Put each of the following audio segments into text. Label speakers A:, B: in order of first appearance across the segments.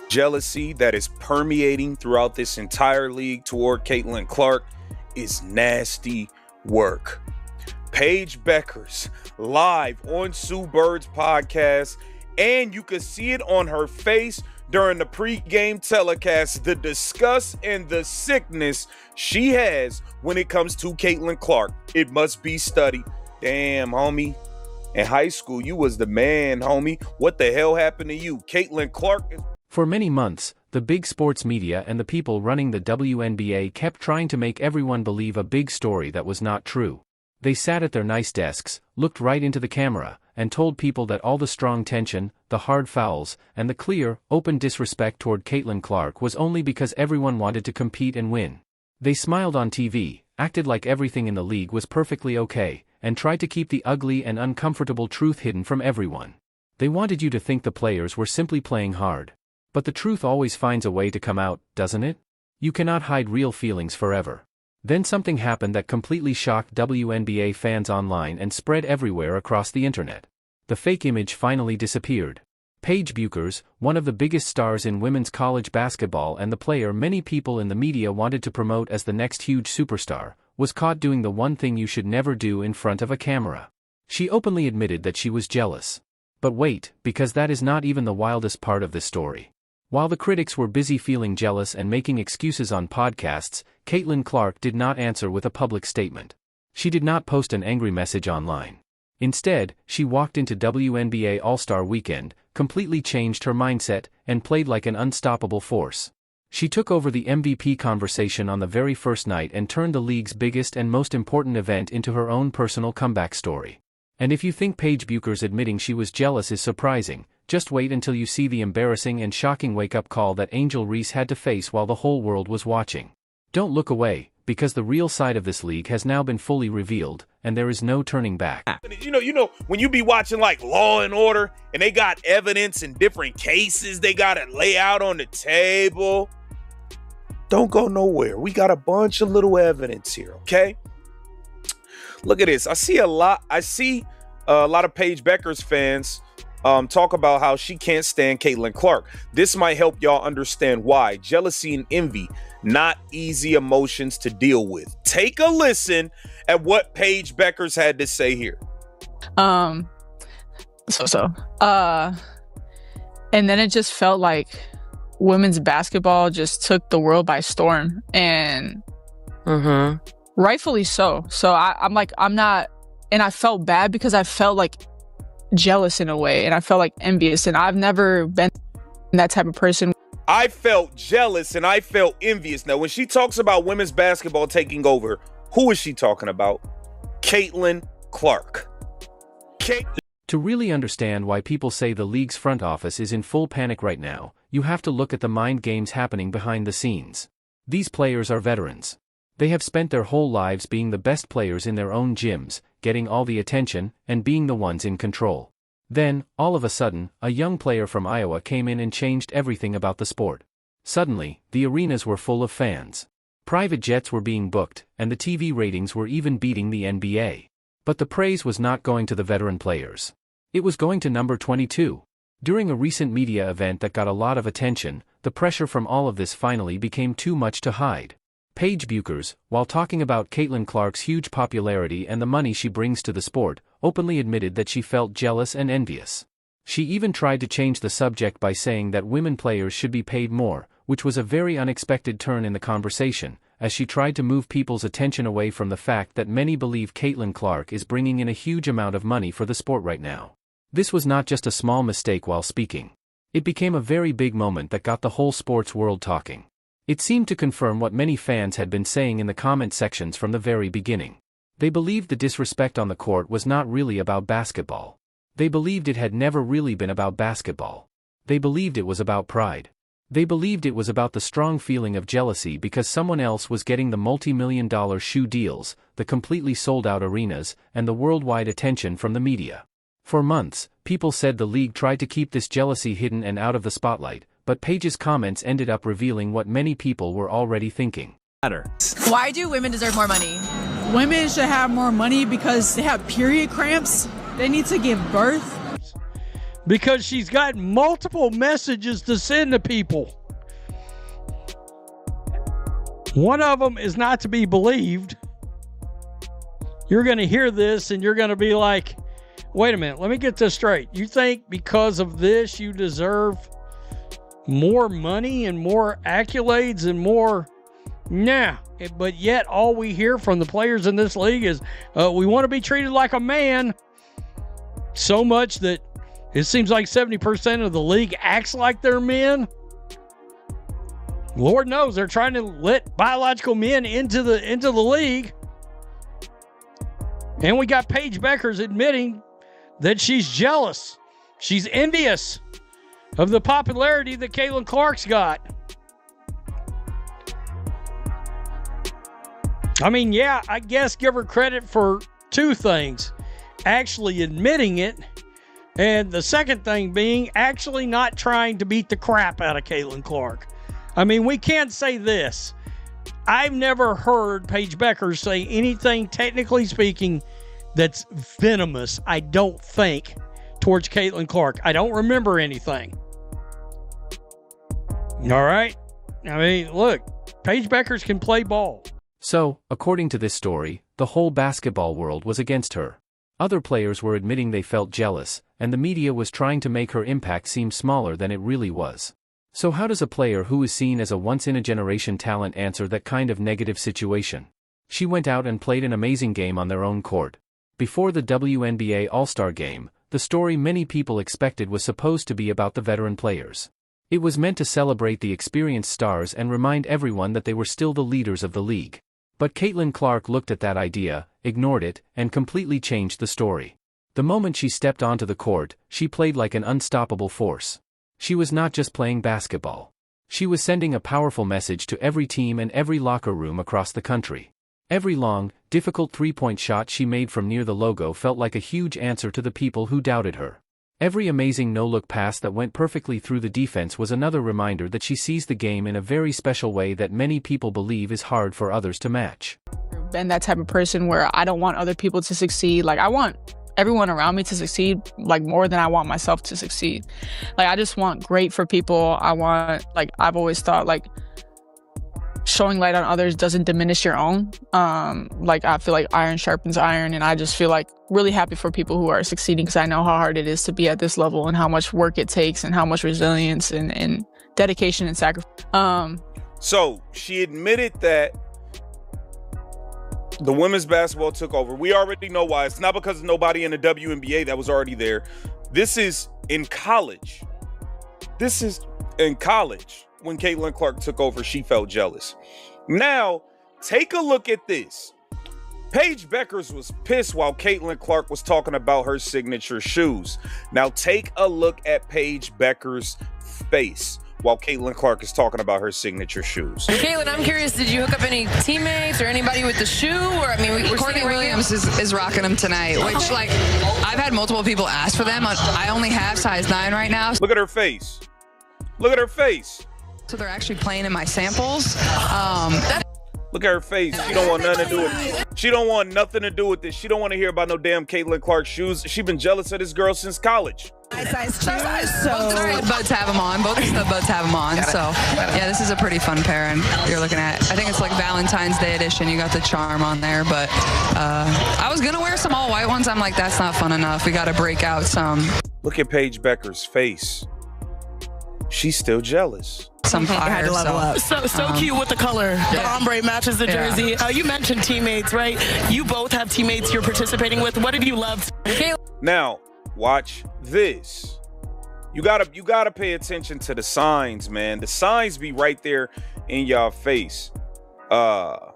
A: Jealousy that is permeating throughout this entire league toward Caitlin Clark is nasty work. Paige Bueckers live on Sue Bird's podcast, and you can see it on her face during the pregame telecast, the disgust and the sickness she has when it comes to Caitlin Clark. It must be studied. Damn, homie. In high school, you was the man, homie. What the hell happened to you? Caitlin Clark is...
B: For many months, the big sports media and the people running the WNBA kept trying to make everyone believe a big story that was not true. They sat at their nice desks, looked right into the camera, and told people that all the strong tension, the hard fouls, and the clear, open disrespect toward Caitlin Clark was only because everyone wanted to compete and win. They smiled on TV, acted like everything in the league was perfectly okay, and tried to keep the ugly and uncomfortable truth hidden from everyone. They wanted you to think the players were simply playing hard. But the truth always finds a way to come out, doesn't it? You cannot hide real feelings forever. Then something happened that completely shocked WNBA fans online and spread everywhere across the internet. The fake image finally disappeared. Paige Bueckers, one of the biggest stars in women's college basketball and the player many people in the media wanted to promote as the next huge superstar, was caught doing the one thing you should never do in front of a camera. She openly admitted that she was jealous. But wait, because that is not even the wildest part of this story. While the critics were busy feeling jealous and making excuses on podcasts, Caitlin Clark did not answer with a public statement. She did not post an angry message online. Instead, she walked into WNBA All-Star Weekend, completely changed her mindset, and played like an unstoppable force. She took over the MVP conversation on the very first night and turned the league's biggest and most important event into her own personal comeback story. And if you think Paige Bueckers admitting she was jealous is surprising, just wait until you see the embarrassing and shocking wake-up call that Angel Reese had to face while the whole world was watching. Don't look away, because the real side of this league has now been fully revealed, and there is no turning back.
A: You know, when you be watching like Law and Order, and they got evidence in different cases they got to lay out on the table. Don't go nowhere. We got a bunch of little evidence here, okay? Look at this. I see a lot of Paige Bueckers fans talk about how she can't stand Caitlin Clark. This might help y'all understand why. Jealousy and envy, not easy emotions to deal with. Take a listen at what Paige Bueckers had to say here.
C: And then it just felt like women's basketball just took the world by storm, and rightfully so. So I'm not, and I felt bad because I felt like jealous in a way, and I felt like envious, and I've never been that type of person.
A: I felt jealous and I felt envious. Now, when she talks about women's basketball taking over, who is she talking about? Caitlin Clark.
B: To really understand why people say the league's front office is in full panic right now, you have to look at the mind games happening behind the scenes. These players are veterans. They have spent their whole lives being the best players in their own gyms, getting all the attention, and being the ones in control. Then, all of a sudden, a young player from Iowa came in and changed everything about the sport. Suddenly, the arenas were full of fans. Private jets were being booked, and the TV ratings were even beating the NBA. But the praise was not going to the veteran players. It was going to number 22. During a recent media event that got a lot of attention, the pressure from all of this finally became too much to hide. Paige Bueckers, while talking about Caitlin Clark's huge popularity and the money she brings to the sport, openly admitted that she felt jealous and envious. She even tried to change the subject by saying that women players should be paid more, which was a very unexpected turn in the conversation, as she tried to move people's attention away from the fact that many believe Caitlin Clark is bringing in a huge amount of money for the sport right now. This was not just a small mistake while speaking. It became a very big moment that got the whole sports world talking. It seemed to confirm what many fans had been saying in the comment sections from the very beginning. They believed the disrespect on the court was not really about basketball. They believed it had never really been about basketball. They believed it was about pride. They believed it was about the strong feeling of jealousy because someone else was getting the multi-million-dollar shoe deals, the completely sold-out arenas, and the worldwide attention from the media. For months, people said the league tried to keep this jealousy hidden and out of the spotlight, but Paige's comments ended up revealing what many people were already thinking.
D: Why do women deserve more money?
E: Women should have more money because they have period cramps. They need to give birth. because she's got multiple messages to send to people. One of them is not to be believed. You're going to hear this and you're going to be like, wait a minute, let me get this straight. You think because of this you deserve more money and more accolades and more? Nah. But yet all we hear from the players in this league is we want to be treated like a man, so much that it seems like 70% of the league acts like they're men. Lord knows they're trying to let biological men into the league. And we got Paige Bueckers admitting that she's jealous. She's envious of the popularity that Caitlin Clark's got. I mean, yeah, I guess give her credit for two things. Actually admitting it, and the second thing being actually not trying to beat the crap out of Caitlin Clark. I mean, we can't say this. I've never heard Paige Bueckers say anything, technically speaking, that's venomous, I don't think, towards Caitlin Clark. I don't remember anything. All right? I mean, look, Paige Bueckers can play ball.
B: So, according to this story, the whole basketball world was against her. Other players were admitting they felt jealous, and the media was trying to make her impact seem smaller than it really was. So how does a player who is seen as a once-in-a-generation talent answer that kind of negative situation? She went out and played an amazing game on their own court. Before the WNBA All-Star Game, the story many people expected was supposed to be about the veteran players. It was meant to celebrate the experienced stars and remind everyone that they were still the leaders of the league. But Caitlin Clark looked at that idea, ignored it, and completely changed the story. The moment she stepped onto the court, she played like an unstoppable force. She was not just playing basketball. She was sending a powerful message to every team and every locker room across the country. Every long, difficult three-point shot she made from near the logo felt like a huge answer to the people who doubted her. Every amazing no-look pass that went perfectly through the defense was another reminder that she sees the game in a very special way that many people believe is hard for others to match.
C: I've been that type of person where I don't want other people to succeed. Like, I want everyone around me to succeed, like, more than I want myself to succeed. Like, I just want great for people. I want, like, I've always thought, like, showing light on others doesn't diminish your own. Like, I feel like iron sharpens iron, and I just feel like really happy for people who are succeeding, because I know how hard it is to be at this level and how much work it takes and how much resilience and dedication and sacrifice.
A: So she admitted that the women's basketball took over. We already know why. It's not because of nobody in the WNBA that was already there. This is in college. This is in college. When Caitlin Clark took over, she felt jealous. Now, take a look at this. Paige Bueckers was pissed while Caitlin Clark was talking about her signature shoes. Now, take a look at Paige Bueckers' face while Caitlin Clark is talking about her signature shoes.
D: Caitlin, I'm curious, did you hook up any teammates or anybody with the shoe? Or, I mean,
F: Courtney Williams is rocking them tonight, which, like, I've had multiple people ask for them. I only have size 9 right now.
A: Look at her face. Look at her face.
F: So they're actually playing in my samples.
A: Look at her face. She don't want nothing to do with it. She don't want nothing to do with this. She don't want to hear about no damn Caitlin Clark shoes. She been jealous of this girl since college.
F: Size 2. Both the stud boats have them on. Both the stud boats have them on. So, yeah, this is a pretty fun pair. And you're looking at, I think it's like Valentine's Day edition. You got the charm on there. But I was going to wear some all white ones. I'm like, that's not fun enough. We got to break out some.
A: Look at Paige Bueckers' face. She's still jealous.
F: Some fire,
G: had to level up. So cute with the color. The ombre matches the jersey. You mentioned teammates, right? You both have teammates you're participating with. What have you loved?
A: Now, watch this. You gotta pay attention to the signs, man. The signs be right there in y'all face. The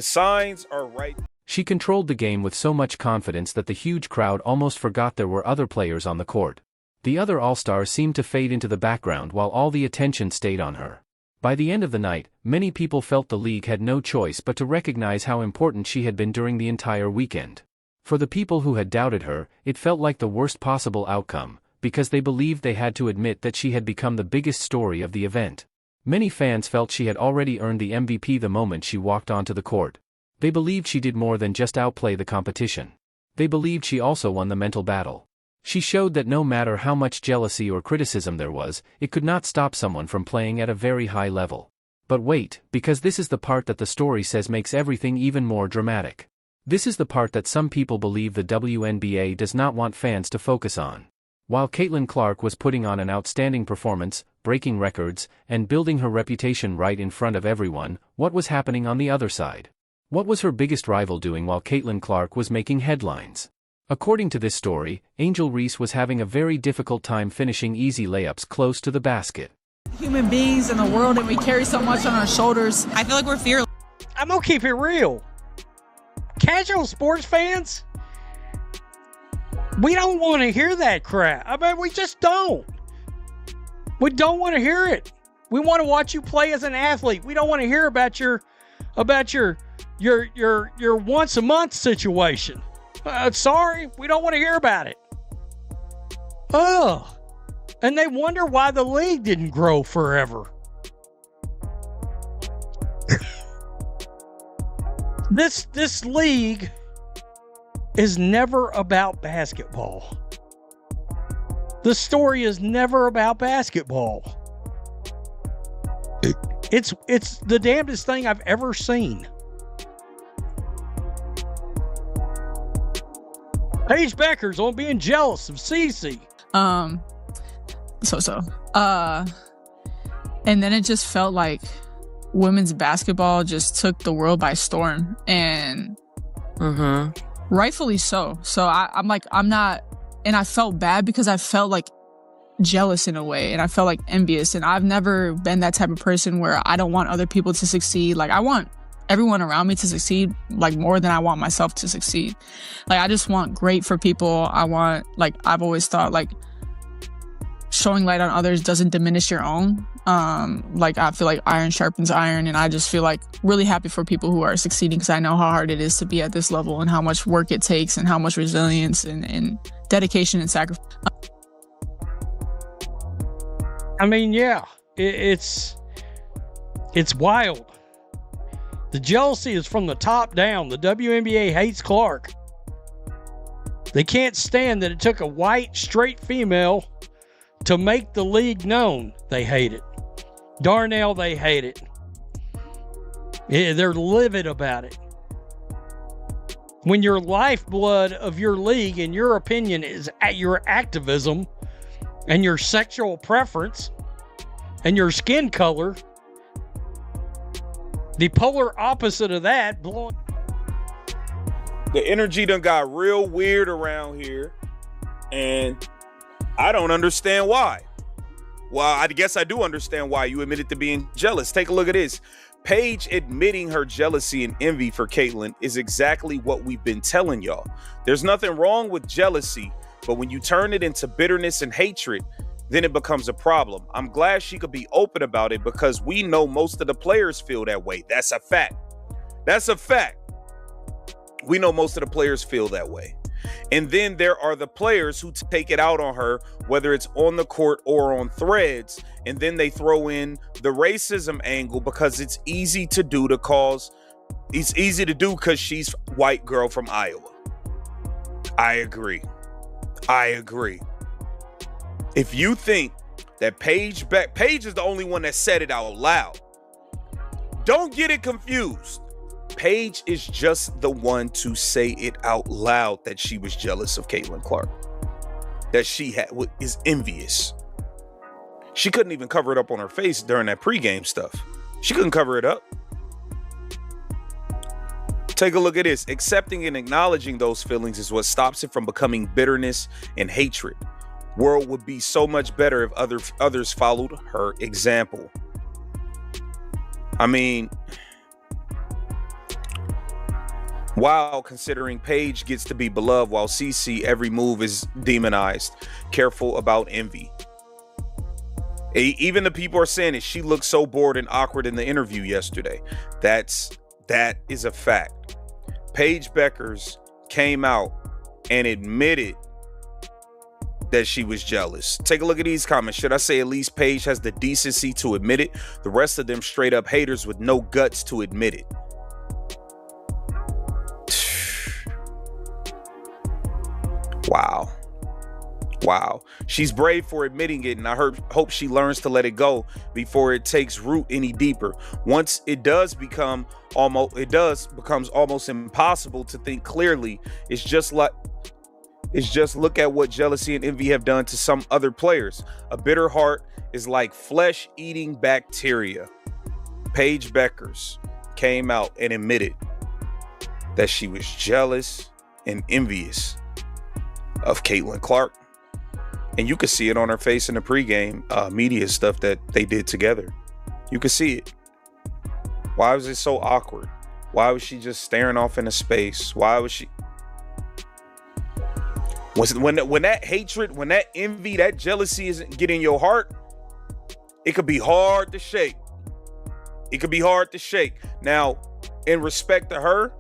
A: signs are right.
B: She controlled the game with so much confidence that the huge crowd almost forgot there were other players on the court. The other all-stars seemed to fade into the background while all the attention stayed on her. By the end of the night, many people felt the league had no choice but to recognize how important she had been during the entire weekend. For the people who had doubted her, it felt like the worst possible outcome, because they believed they had to admit that she had become the biggest story of the event. Many fans felt she had already earned the MVP the moment she walked onto the court. They believed she did more than just outplay the competition. They believed she also won the mental battle. She showed that no matter how much jealousy or criticism there was, it could not stop someone from playing at a very high level. But wait, because this is the part that the story says makes everything even more dramatic. This is the part that some people believe the WNBA does not want fans to focus on. While Caitlin Clark was putting on an outstanding performance, breaking records, and building her reputation right in front of everyone, what was happening on the other side? What was her biggest rival doing while Caitlin Clark was making headlines? According to this story, Angel Reese was having a very difficult time finishing easy layups close to the basket.
C: Human beings in the world, and we carry so much on our shoulders. I feel like we're fearless.
E: I'm going to keep it real. Casual sports fans, we don't want to hear that crap. I mean, we just don't. We don't want to hear it. We want to watch you play as an athlete. We don't want to hear about your once a month situation. Sorry, we don't want to hear about it. Oh, and they wonder why the league didn't grow forever. This league is never about basketball. The story is never about basketball. It's the damnedest thing I've ever seen. Paige Bueckers on being jealous of Cece.
C: And then it just felt like women's basketball just took the world by storm, and rightfully so. So I'm not, and I felt bad because I felt like jealous in a way, and I felt like envious, and I've never been that type of person where I don't want other people to succeed. Like, I want everyone around me to succeed, like, more than I want myself to succeed. Like, I just want great for people. I want, like, I've always thought, like, showing light on others doesn't diminish your own. Like, I feel like iron sharpens iron, and I just feel like really happy for people who are succeeding, because I know how hard it is to be at this level and how much work it takes and how much resilience and dedication and sacrifice.
E: I mean, yeah, it's wild. The jealousy is from the top down. The WNBA hates Clark. They can't stand that it took a white, straight female to make the league known. They hate it. Darnell, they hate it. Yeah, they're livid about it. When your lifeblood of your league, in your opinion, is at your activism and your sexual preference and your skin color, the polar opposite of that,
A: the energy done got real weird around here, and I don't understand why. Well, I guess I do understand why. You admitted to being jealous. Take a look at this. Paige admitting her jealousy and envy for Caitlin is exactly what we've been telling y'all. There's nothing wrong with jealousy, but when you turn it into bitterness and hatred, then it becomes a problem. I'm glad she could be open about it, because we know most of the players feel that way. That's a fact. That's a fact. We know most of the players feel that way. And then there are the players who take it out on her, whether it's on the court or on threads, and then they throw in the racism angle because it's easy to do because she's white girl from Iowa. I agree. If you think that Paige is the only one that said it out loud, don't get it confused. Paige is just the one to say it out loud that she was jealous of Caitlin Clark, that she is envious. She couldn't even cover it up on her face during that pregame stuff. She couldn't cover it up. Take a look at this. Accepting and acknowledging those feelings is what stops it from becoming bitterness and hatred. World would be so much better if others followed her example. I mean, wow, considering Paige gets to be beloved while CC every move is demonized. Careful about envy. Even the people are saying it. She looked so bored and awkward in the interview yesterday. That is a fact. Paige Bueckers came out and admitted that she was jealous. Take a look at these comments. Should I say at least Paige has the decency to admit it? The rest of them straight up haters with no guts to admit it. Wow. Wow. She's brave for admitting it, and I hope she learns to let it go before it takes root any deeper. Once it becomes almost impossible to think clearly. It's just look at what jealousy and envy have done to some other players. A bitter heart is like flesh-eating bacteria. Paige Bueckers came out and admitted that she was jealous and envious of Caitlin Clark. And you could see it on her face in the pregame media stuff that they did together. You could see it. Why was it so awkward? Why was she just staring off into space? Why was she... When that hatred, when that envy, that jealousy isn't getting your heart, it could be hard to shake. It could be hard to shake. Now, in respect to her,